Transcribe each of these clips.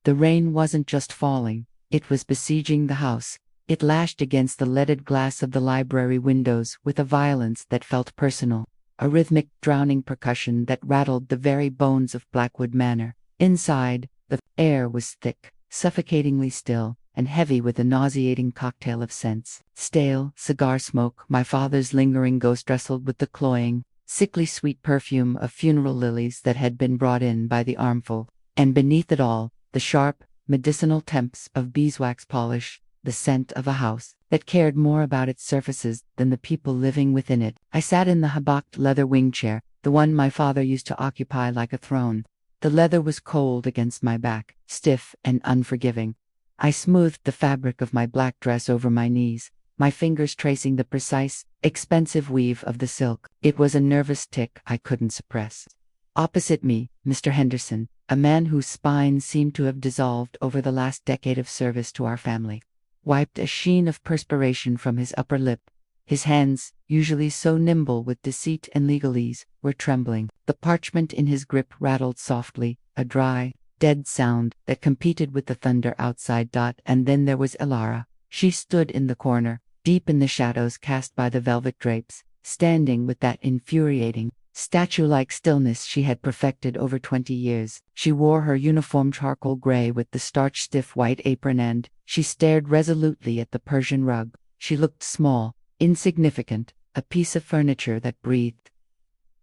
The rain wasn't just falling, it was besieging the house. It lashed against the leaded glass of the library windows with a violence that felt personal, a rhythmic, drowning percussion that rattled the very bones of Blackwood Manor. Inside, the air was thick, suffocatingly still, and heavy with a nauseating cocktail of scents. Stale, cigar smoke, my father's lingering ghost wrestled with the cloying, sickly sweet perfume of funeral lilies that had been brought in by the armful, and beneath it all, the sharp, medicinal temps of beeswax polish, the scent of a house that cared more about its surfaces than the people living within it. I sat in the hibacked leather wing chair, the one my father used to occupy like a throne. The leather was cold against my back, stiff and unforgiving. I smoothed the fabric of my black dress over my knees, my fingers tracing the precise, expensive weave of the silk. It was a nervous tic I couldn't suppress. Opposite me, Mr. Henderson, a man whose spine seemed to have dissolved over the last decade of service to our family, wiped a sheen of perspiration from his upper lip. His hands, usually so nimble with deceit and legalese, were trembling. The parchment in his grip rattled softly, a dry, dead sound that competed with the thunder outside. And then there was Elara. She stood in the corner, deep in the shadows cast by the velvet drapes, standing with that infuriating, statue-like stillness she had perfected over 20 years. She wore her uniform charcoal gray with the starch-stiff white apron, and she stared resolutely at the Persian rug. She looked small, insignificant, a piece of furniture that breathed.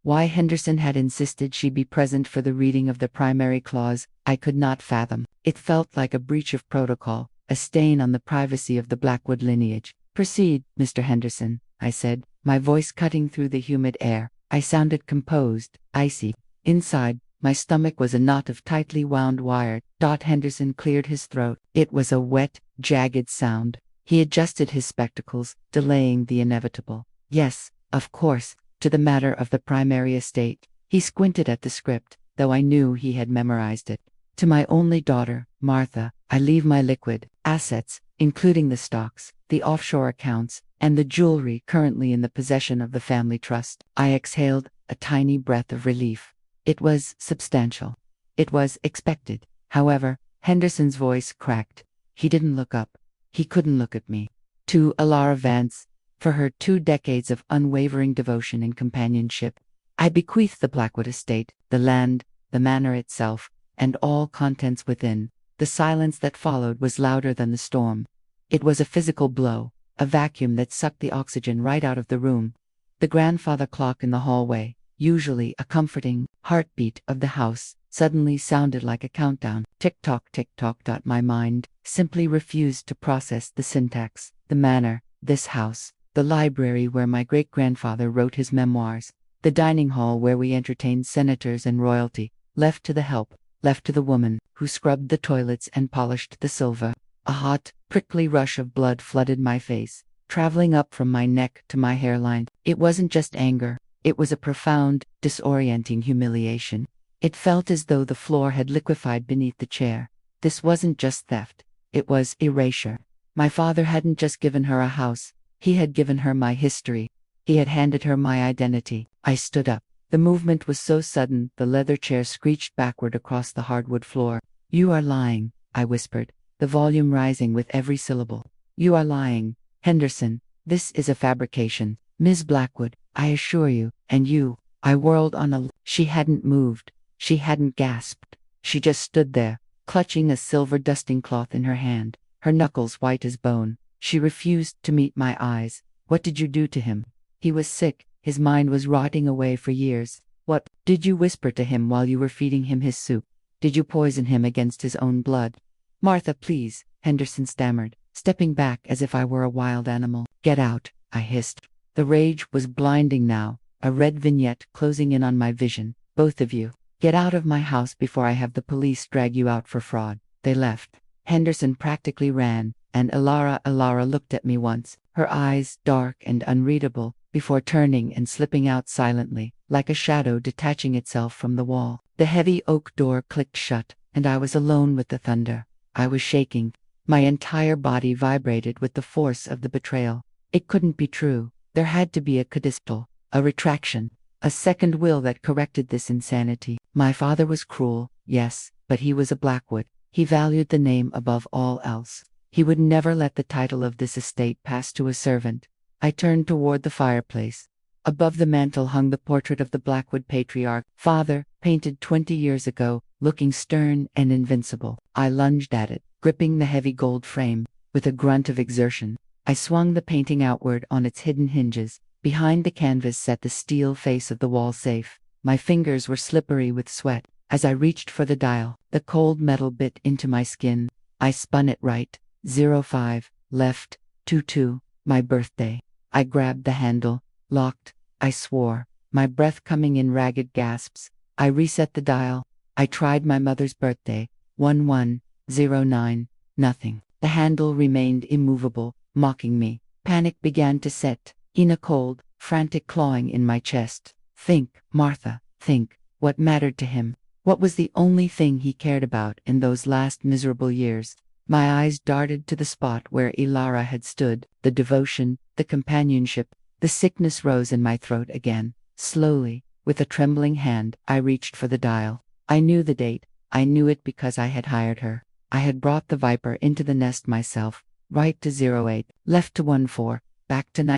Why Henderson had insisted she be present for the reading of the primary clause, I could not fathom. It felt like a breach of protocol, a stain on the privacy of the Blackwood lineage. "Proceed, Mr. Henderson," I said, my voice cutting through the humid air. I sounded composed, icy. Inside, my stomach was a knot of tightly wound wire. Henderson cleared his throat. It was a wet, jagged sound. He adjusted his spectacles, delaying the inevitable. "Yes, of course, to the matter of the primary estate." He squinted at the script, though I knew he had memorized it. "To my only daughter, Martha, I leave my liquid assets, including the stocks, the offshore accounts, and the jewelry currently in the possession of the family trust." I exhaled a tiny breath of relief. It was substantial. It was expected. However, Henderson's voice cracked. He didn't look up. He couldn't look at me. "To Elara Vance, for her 2 decades of unwavering devotion and companionship, I bequeath the Blackwood estate, the land, the manor itself, and all contents within." The silence that followed was louder than the storm. It was a physical blow, a vacuum that sucked the oxygen right out of the room. The grandfather clock in the hallway, usually a comforting heartbeat of the house, suddenly sounded like a countdown. Tick-tock, tick-tock. My mind simply refused to process the syntax. The manor, this house, the library where my great-grandfather wrote his memoirs, the dining hall where we entertained senators and royalty, left to the help, left to the woman who scrubbed the toilets and polished the silver. A hot, prickly rush of blood flooded my face, traveling up from my neck to my hairline. It wasn't just anger. It was a profound, disorienting humiliation. It felt as though the floor had liquefied beneath the chair. This wasn't just theft. It was erasure. My father hadn't just given her a house. He had given her my history. He had handed her my identity. I stood up. The movement was so sudden, the leather chair screeched backward across the hardwood floor. "You are lying," I whispered, the volume rising with every syllable. "You are lying, Henderson. This is a fabrication. Ms. Blackwood, I assure you, and you." I whirled on a... She hadn't moved. She hadn't gasped. She just stood there, clutching a silver dusting cloth in her hand, her knuckles white as bone. She refused to meet my eyes. "What did you do to him? He was sick. His mind was rotting away for years. What did you whisper to him while you were feeding him his soup? Did you poison him against his own blood?" "Martha, please," Henderson stammered, stepping back as if I were a wild animal. "Get out," I hissed. The rage was blinding now, a red vignette closing in on my vision. "Both of you, get out of my house before I have the police drag you out for fraud." They left. Henderson practically ran, and Elara looked at me once, her eyes dark and unreadable, before turning and slipping out silently, like a shadow detaching itself from the wall. The heavy oak door clicked shut, and I was alone with the thunder. I was shaking. My entire body vibrated with the force of the betrayal. It couldn't be true. There had to be a codicil, a retraction, a second will that corrected this insanity. My father was cruel, yes, but he was a Blackwood. He valued the name above all else. He would never let the title of this estate pass to a servant. I turned toward the fireplace. Above the mantel hung the portrait of the Blackwood patriarch, father, painted 20 years ago, looking stern and invincible. I lunged at it, gripping the heavy gold frame. With a grunt of exertion, I swung the painting outward on its hidden hinges. Behind the canvas sat the steel face of the wall safe. My fingers were slippery with sweat. As I reached for the dial, the cold metal bit into my skin. I spun it right, 05, left, 22, my birthday. I grabbed the handle, locked, I swore, my breath coming in ragged gasps. I reset the dial. I tried my mother's birthday, 1109, nothing. The handle remained immovable, mocking me. Panic began to set in a cold, frantic clawing in my chest. Think, Martha, think, what mattered to him? What was the only thing he cared about in those last miserable years? My eyes darted to the spot where Elara had stood. The devotion, the companionship, the sickness rose in my throat again. Slowly, with a trembling hand, I reached for the dial. I knew the date. I knew it because I had hired her. I had brought the Viper into the nest myself. Right to 08, left to 14, back to 9.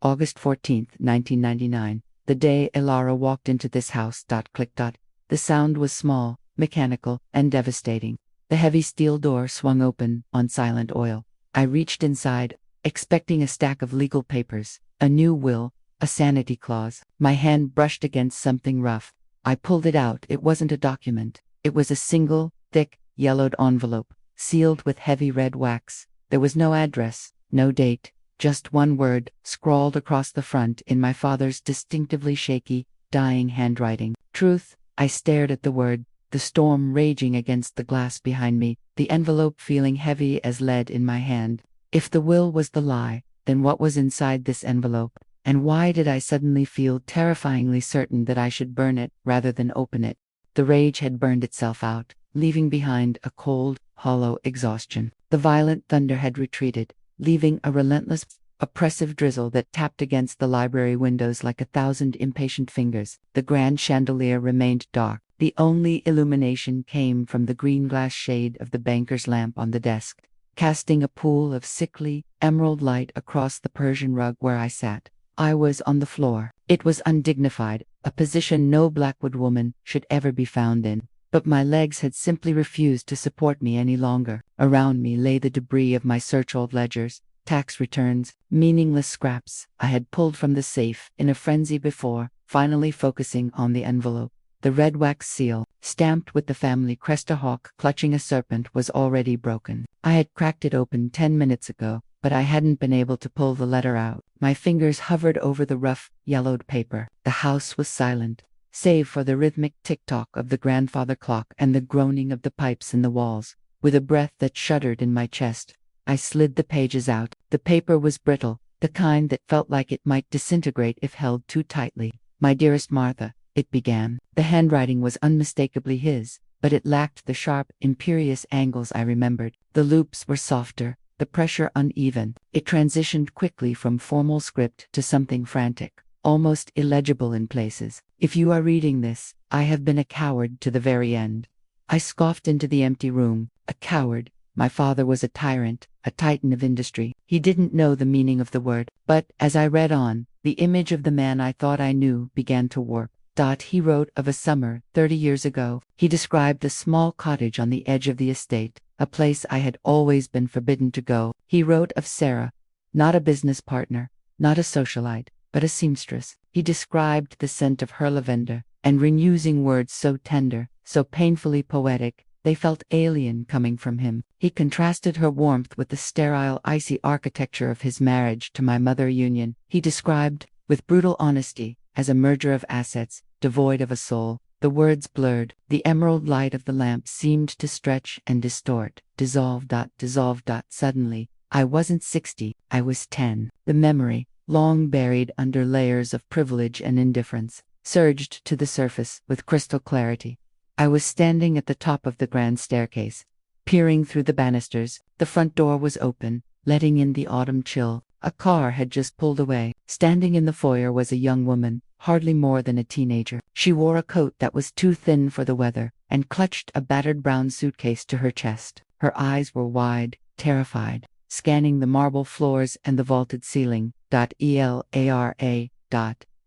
August 14, 1999. The day Elara walked into this house. Click. The sound was small, mechanical, and devastating. The heavy steel door swung open on silent oil. I reached inside, expecting a stack of legal papers, a new will, a sanity clause. My hand brushed against something rough. I pulled it out. It wasn't a document. It was a single, thick, yellowed envelope, sealed with heavy red wax. There was no address, no date, just one word, scrawled across the front in my father's distinctively shaky, dying handwriting. Truth. I stared at the word, the storm raging against the glass behind me, the envelope feeling heavy as lead in my hand. If the will was the lie, then what was inside this envelope? And why did I suddenly feel terrifyingly certain that I should burn it rather than open it? The rage had burned itself out, leaving behind a cold, hollow exhaustion. The violent thunder had retreated, leaving a relentless, oppressive drizzle that tapped against the library windows like 1,000 impatient fingers. The grand chandelier remained dark. The only illumination came from the green glass shade of the banker's lamp on the desk, casting a pool of sickly, emerald light across the Persian rug where I sat. I was on the floor. It was undignified, a position no Blackwood woman should ever be found in. But my legs had simply refused to support me any longer. Around me lay the debris of my search-old ledgers, tax returns, meaningless scraps I had pulled from the safe in a frenzy before, finally focusing on the envelope. The red wax seal, stamped with the family crest, a hawk clutching a serpent, was already broken. I had cracked it open 10 minutes ago, but I hadn't been able to pull the letter out. My fingers hovered over the rough, yellowed paper. The house was silent, save for the rhythmic tick-tock of the grandfather clock and the groaning of the pipes in the walls. With a breath that shuddered in my chest, I slid the pages out. The paper was brittle, the kind that felt like it might disintegrate if held too tightly. "My dearest Martha," it began. The handwriting was unmistakably his, but it lacked the sharp, imperious angles I remembered. The loops were softer, the pressure uneven. It transitioned quickly from formal script to something frantic, almost illegible in places. "If you are reading this, I have been a coward to the very end." I scoffed into the empty room. A coward. My father was a tyrant, a titan of industry. He didn't know the meaning of the word, but as I read on, the image of the man I thought I knew began to warp. He wrote of a summer 30 years ago. He described a small cottage on the edge of the estate, a place I had always been forbidden to go. He wrote of Sarah, not a business partner, not a socialite, but a seamstress. He described the scent of her lavender, and using words so tender, so painfully poetic, they felt alien coming from him. He contrasted her warmth with the sterile, icy architecture of his marriage to my mother union. He described, with brutal honesty, as a merger of assets, devoid of a soul. The words blurred. The emerald light of the lamp seemed to stretch and distort, dissolve. Suddenly, I wasn't 60, I was 10. The memory, long buried under layers of privilege and indifference, surged to the surface with crystal clarity. I was standing at the top of the grand staircase, peering through the banisters. The front door was open, letting in the autumn chill. A car had just pulled away. Standing in the foyer was a young woman, hardly more than a teenager. She wore a coat that was too thin for the weather, and clutched a battered brown suitcase to her chest. Her eyes were wide, terrified, scanning the marble floors and the vaulted ceiling. Elara.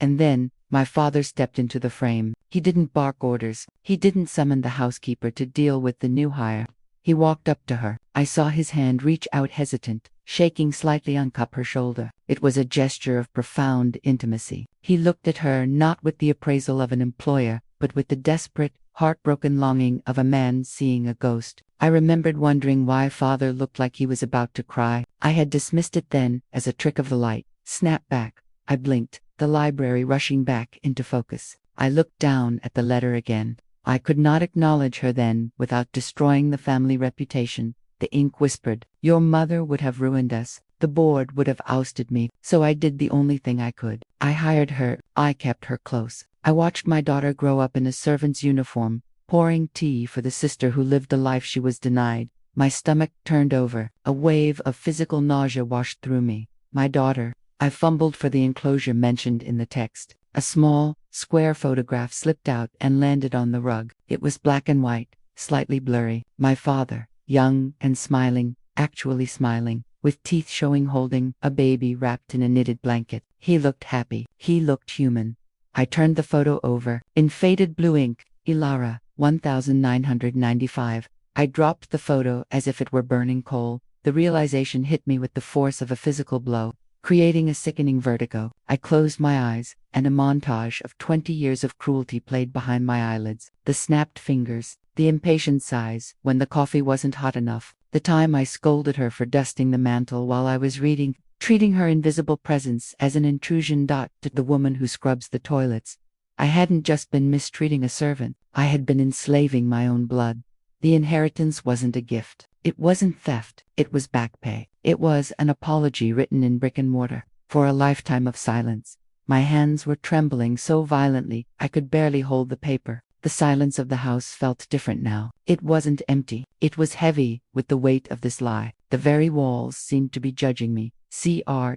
And then, my father stepped into the frame. He didn't bark orders. He didn't summon the housekeeper to deal with the new hire. He walked up to her. I saw his hand reach out hesitant, shaking slightly on her shoulder. It was a gesture of profound intimacy. He looked at her not with the appraisal of an employer, but with the desperate, heartbroken longing of a man seeing a ghost. I remembered wondering why father looked like he was about to cry. I had dismissed it then as a trick of the light. Snap back. I blinked, the library rushing back into focus. I looked down at the letter again. I could not acknowledge her then without destroying the family reputation. The ink whispered, "Your mother would have ruined us. The board would have ousted me. So I did the only thing I could. I hired her. I kept her close. I watched my daughter grow up in a servant's uniform, pouring tea for the sister who lived the life she was denied." My stomach turned over. A wave of physical nausea washed through me. My daughter. I fumbled for the enclosure mentioned in the text. A small, square photograph slipped out and landed on the rug. It was black and white, slightly blurry. My father, young and smiling, actually smiling, with teeth showing, holding a baby wrapped in a knitted blanket. He looked happy. He looked human. I turned the photo over. In faded blue ink, Elara, 1995. I dropped the photo as if it were burning coal. The realization hit me with the force of a physical blow, creating a sickening vertigo. I closed my eyes, and a montage of 20 years of cruelty played behind my eyelids. The snapped fingers, the impatient sighs when the coffee wasn't hot enough, the time I scolded her for dusting the mantel while I was reading, treating her invisible presence as an intrusion. To the woman who scrubs the toilets. I hadn't just been mistreating a servant, I had been enslaving my own blood. The inheritance wasn't a gift. It wasn't theft. It was back pay. It was an apology written in brick and mortar for a lifetime of silence. My hands were trembling so violently I could barely hold the paper. The silence of the house felt different now. It wasn't empty. It was heavy with the weight of this lie. The very walls seemed to be judging me. Creeeeeaak.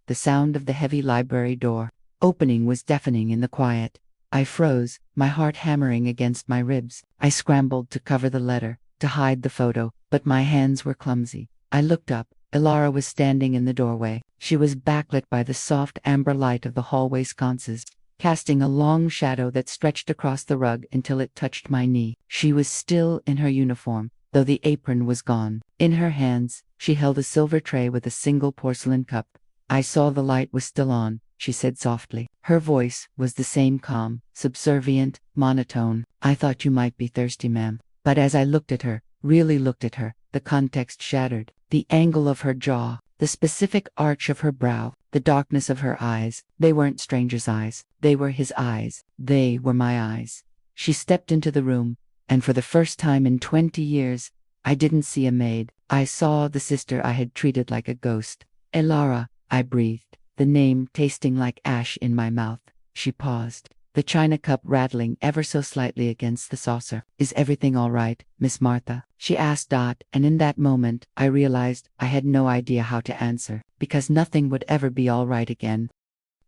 The sound of the heavy library door opening was deafening in the quiet. I froze, my heart hammering against my ribs. I scrambled to cover the letter, to hide the photo, but my hands were clumsy. I looked up. Elara was standing in the doorway. She was backlit by the soft amber light of the hallway sconces, casting a long shadow that stretched across the rug until it touched my knee. She was still in her uniform, though the apron was gone. In her hands, she held a silver tray with a single porcelain cup. I saw the light was still on, she said softly. Her voice was the same calm, subservient, monotone. "I thought you might be thirsty, ma'am." But as I looked at her, really looked at her, the context shattered. The angle of her jaw, the specific arch of her brow, the darkness of her eyes. They weren't stranger's eyes. They were his eyes. They were my eyes. She stepped into the room, and for the first time in 20 years, I didn't see a maid. I saw the sister I had treated like a ghost. "Elara," I breathed, the name tasting like ash in my mouth. She paused, the china cup rattling ever so slightly against the saucer. "Is everything all right, Miss Martha?" she asked. And in that moment, I realized I had no idea how to answer, because nothing would ever be all right again.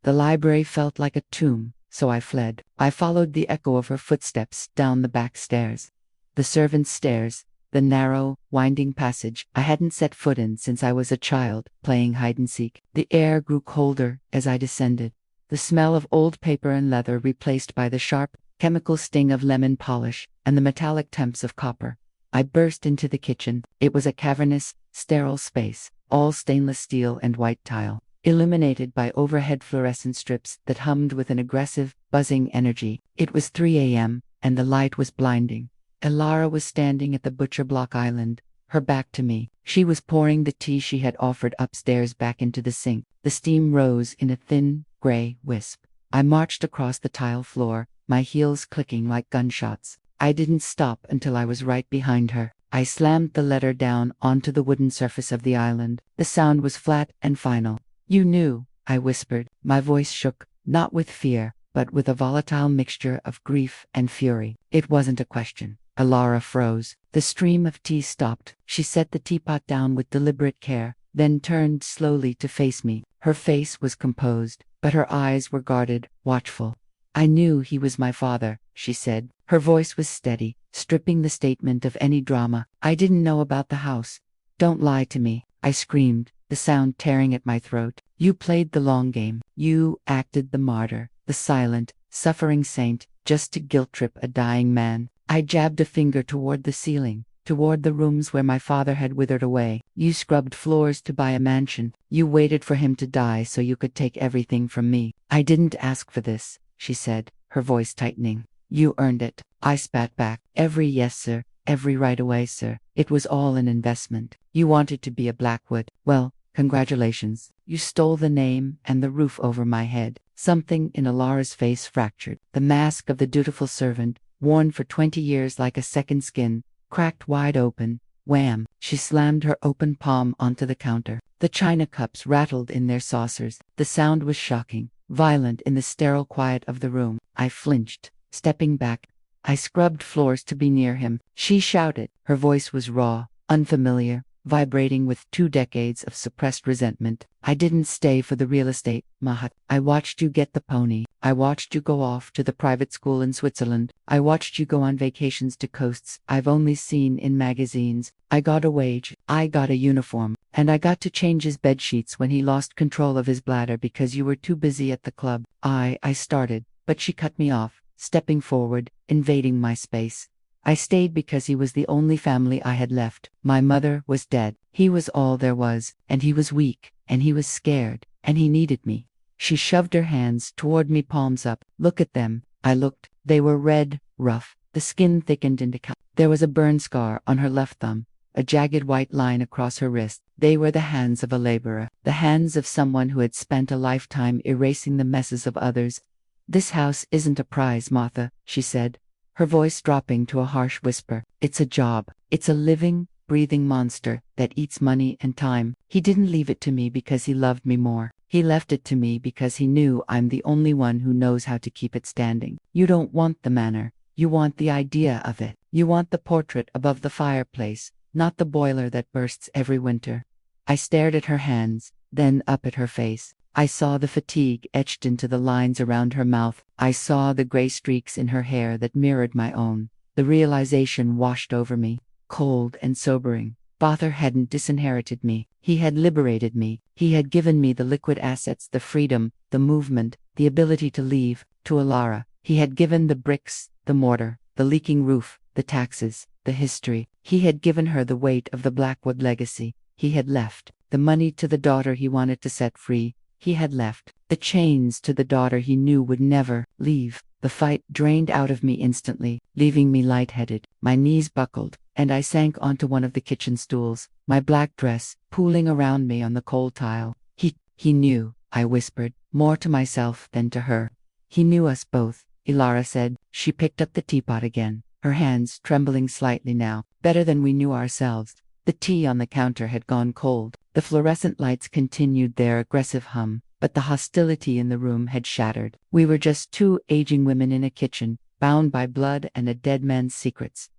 The library felt like a tomb, so I fled. I followed the echo of her footsteps down the back stairs. The servants' stairs, the narrow, winding passage I hadn't set foot in since I was a child, playing hide-and-seek. The air grew colder as I descended. The smell of old paper and leather replaced by the sharp, chemical sting of lemon polish and the metallic temps of copper. I burst into the kitchen. It was a cavernous, sterile space, all stainless steel and white tile, illuminated by overhead fluorescent strips that hummed with an aggressive, buzzing energy. It was 3 a.m., and the light was blinding. Elara was standing at the butcher block island, her back to me. She was pouring the tea she had offered upstairs back into the sink. The steam rose in a thin, gray wisp. I marched across the tile floor, my heels clicking like gunshots. I didn't stop until I was right behind her. I slammed the letter down onto the wooden surface of the island. The sound was flat and final. "You knew," I whispered. My voice shook, not with fear, but with a volatile mixture of grief and fury. "It wasn't a question." Elara froze. The stream of tea stopped. She set the teapot down with deliberate care, then turned slowly to face me. Her face was composed, but her eyes were guarded, watchful. I knew he was my father, she said. Her voice was steady, stripping the statement of any drama. I didn't know about the house. Don't lie to me, I screamed, the sound tearing at my throat. You played the long game. You acted the martyr, the silent, suffering saint, just to guilt-trip a dying man. I jabbed a finger toward the ceiling, toward the rooms where my father had withered away. You scrubbed floors to buy a mansion. You waited for him to die so you could take everything from me. I didn't ask for this, she said, her voice tightening. You earned it. I spat back. Every yes, sir. Every right away, sir. It was all an investment. You wanted to be a Blackwood. Well, congratulations. You stole the name and the roof over my head. Something in Elara's face fractured. The mask of the dutiful servant, worn for 20 years like a second skin, cracked wide open. Wham! She slammed her open palm onto the counter. The china cups rattled in their saucers. The sound was shocking, violent in the sterile quiet of the room. I flinched, stepping back. I scrubbed floors to be near him. She shouted. Her voice was raw, unfamiliar, vibrating with 2 decades of suppressed resentment. I didn't stay for the real estate, Mahat. I watched you get the pony. I watched you go off to the private school in Switzerland. I watched you go on vacations to coasts I've only seen in magazines. I got a wage. I got a uniform. And I got to change his bed sheets when he lost control of his bladder because you were too busy at the club. I started, but she cut me off, stepping forward, invading my space. I stayed because he was the only family I had left. My mother was dead. He was all there was, and he was weak, and he was scared, and he needed me. She shoved her hands toward me, palms up. Look at them. I looked. They were red, rough. The skin thickened into There was a burn scar on her left thumb, a jagged white line across her wrist. They were the hands of a laborer, the hands of someone who had spent a lifetime erasing the messes of others. This house isn't a prize, Martha, she said, her voice dropping to a harsh whisper. It's a job. It's a living, breathing monster that eats money and time. He didn't leave it to me because he loved me more. He left it to me because he knew I'm the only one who knows how to keep it standing. You don't want the manor. You want the idea of it. You want the portrait above the fireplace, not the boiler that bursts every winter. I stared at her hands, then up at her face. I saw the fatigue etched into the lines around her mouth. I saw the gray streaks in her hair that mirrored my own. The realization washed over me, cold and sobering. Father hadn't disinherited me. He had liberated me. He had given me the liquid assets, the freedom, the movement, the ability to leave, to Elara. He had given the bricks, the mortar, the leaking roof, the taxes, the history. He had given her the weight of the Blackwood legacy. He had left the money to the daughter he wanted to set free. He had left the chains to the daughter he knew would never leave. The fight drained out of me instantly, leaving me lightheaded. My knees buckled, and I sank onto one of the kitchen stools, my black dress pooling around me on the cold tile. He knew, I whispered, more to myself than to her. He knew us both, Elara said. She picked up the teapot again, her hands trembling slightly now. Better than we knew ourselves. The tea on the counter had gone cold. The fluorescent lights continued their aggressive hum, but the hostility in the room had shattered. We were just 2 aging women in a kitchen, bound by blood and a dead man's secrets.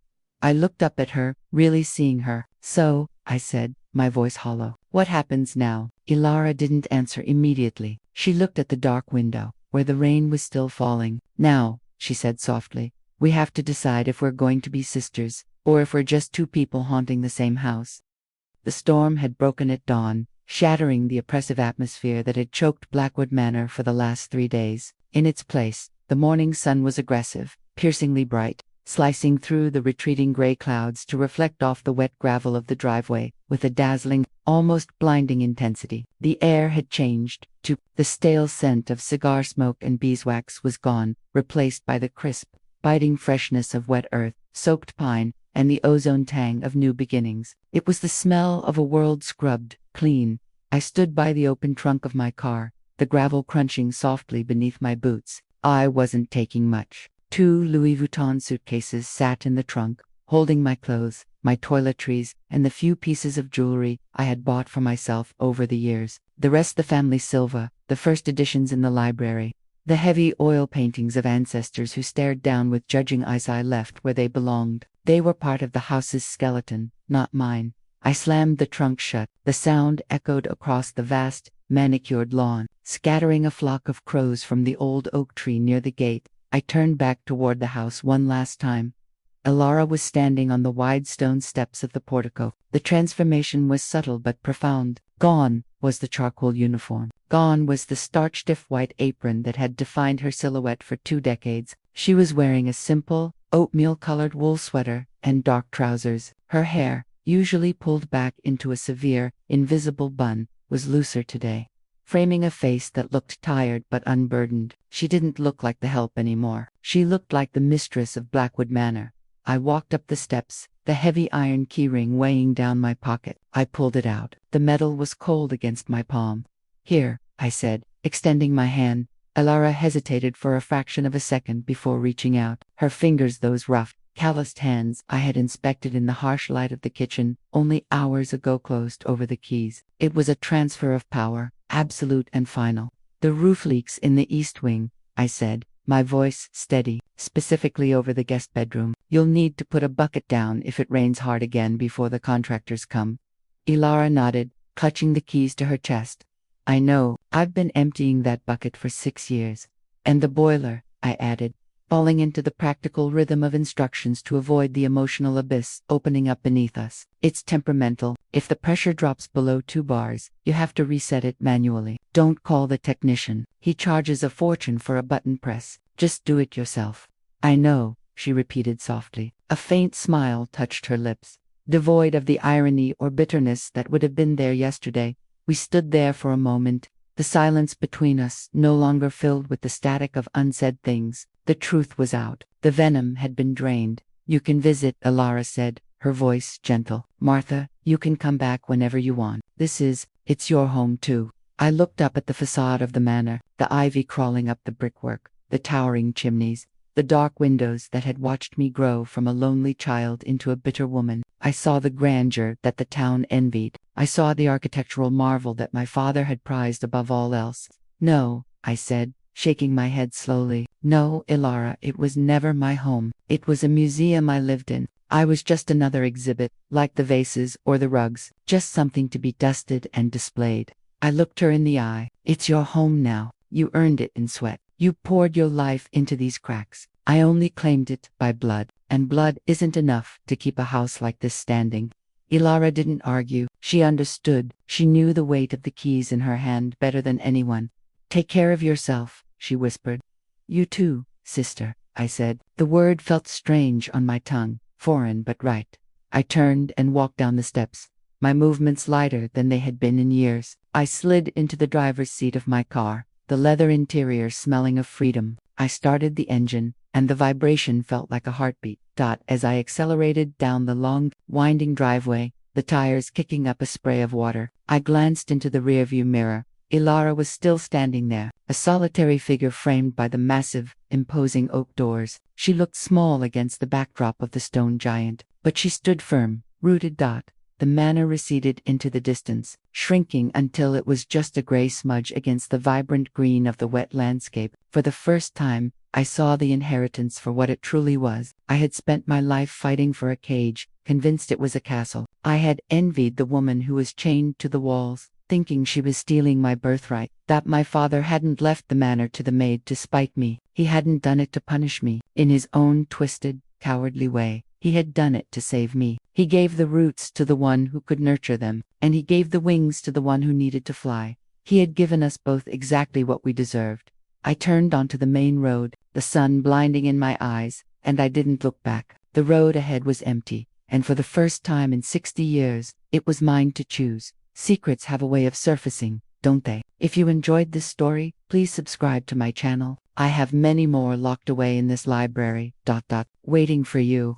I looked up at her, really seeing her. So, I said, my voice hollow. What happens now? Elara didn't answer immediately. She looked at the dark window, where the rain was still falling. Now, she said softly, we have to decide if we're going to be sisters, or if we're just 2 people haunting the same house. The storm had broken at dawn, shattering the oppressive atmosphere that had choked Blackwood Manor for the last 3 days. In its place, the morning sun was aggressive, piercingly bright, slicing through the retreating gray clouds to reflect off the wet gravel of the driveway with a dazzling, almost blinding intensity. The air had changed, too. The stale scent of cigar smoke and beeswax was gone, replaced by the crisp, biting freshness of wet earth, soaked pine, and the ozone tang of new beginnings. It was the smell of a world scrubbed clean. I stood by the open trunk of my car, the gravel crunching softly beneath my boots. I wasn't taking much. 2 Louis Vuitton suitcases sat in the trunk, holding my clothes, my toiletries, and the few pieces of jewelry I had bought for myself over the years. The rest the family silver, the first editions in the library, the heavy oil paintings of ancestors who stared down with judging eyes. I left where they belonged. They were part of the house's skeleton, not mine. I slammed the trunk shut. The sound echoed across the vast, manicured lawn, scattering a flock of crows from the old oak tree near the gate. I turned back toward the house one last time. Elara was standing on the wide stone steps of the portico. The transformation was subtle but profound. Gone was the charcoal uniform. Gone was the starch-stiff white apron that had defined her silhouette for 2 decades. She was wearing a simple, oatmeal-colored wool sweater and dark trousers. Her hair, usually pulled back into a severe, invisible bun, was looser today, framing a face that looked tired but unburdened. She didn't look like the help anymore. She looked like the mistress of Blackwood Manor. I walked up the steps, the heavy iron keyring weighing down my pocket. I pulled it out. The metal was cold against my palm. "Here," I said, extending my hand. Elara hesitated for a fraction of a second before reaching out. Her fingers, those rough, calloused hands I had inspected in the harsh light of the kitchen only hours ago, closed over the keys. It was a transfer of power, absolute and final. "The roof leaks in the east wing," I said, my voice steady, specifically over the guest bedroom. "You'll need to put a bucket down if it rains hard again before the contractors come." Elara nodded, clutching the keys to her chest. "I know, I've been emptying that bucket for 6 years. And the boiler," I added, falling into the practical rhythm of instructions to avoid the emotional abyss opening up beneath us. "It's temperamental. If the pressure drops below 2 bars, you have to reset it manually. Don't call the technician. He charges a fortune for a button press. Just do it yourself." "I know," she repeated softly. A faint smile touched her lips, devoid of the irony or bitterness that would have been there yesterday. We stood there for a moment, the silence between us no longer filled with the static of unsaid things. The truth was out. The venom had been drained. "You can visit," Elara said, her voice gentle. "Martha, you can come back whenever you want. It's your home too." I looked up at the facade of the manor, the ivy crawling up the brickwork, the towering chimneys, the dark windows that had watched me grow from a lonely child into a bitter woman. I saw the grandeur that the town envied. I saw the architectural marvel that my father had prized above all else. "No," I said, shaking my head slowly. "No, Elara, it was never my home. It was a museum I lived in. I was just another exhibit, like the vases or the rugs, just something to be dusted and displayed." I looked her in the eye. "It's your home now. You earned it in sweat. You poured your life into these cracks. I only claimed it by blood, and blood isn't enough to keep a house like this standing." Elara didn't argue. She understood. She knew the weight of the keys in her hand better than anyone. "Take care of yourself," she whispered. "You too, sister," I said. The word felt strange on my tongue, foreign but right. I turned and walked down the steps, my movements lighter than they had been in years. I slid into the driver's seat of my car, the leather interior smelling of freedom. I started the engine, and the vibration felt like a heartbeat. As I accelerated down the long, winding driveway, the tires kicking up a spray of water, I glanced into the rearview mirror. Elara was still standing there, a solitary figure framed by the massive, imposing oak doors. She looked small against the backdrop of the stone giant, but she stood firm, rooted. The manor receded into the distance, shrinking until it was just a gray smudge against the vibrant green of the wet landscape. For the first time, I saw the inheritance for what it truly was. I had spent my life fighting for a cage, convinced it was a castle. I had envied the woman who was chained to the walls, thinking she was stealing my birthright, that my father hadn't left the manor to the maid to spite me. He hadn't done it to punish me. In his own twisted, cowardly way, he had done it to save me. He gave the roots to the one who could nurture them, and he gave the wings to the one who needed to fly. He had given us both exactly what we deserved. I turned onto the main road, the sun blinding in my eyes, and I didn't look back. The road ahead was empty, and for the first time in 60 years, it was mine to choose. Secrets have a way of surfacing, don't they? If you enjoyed this story, please subscribe to my channel. I have many more locked away in this library, waiting for you.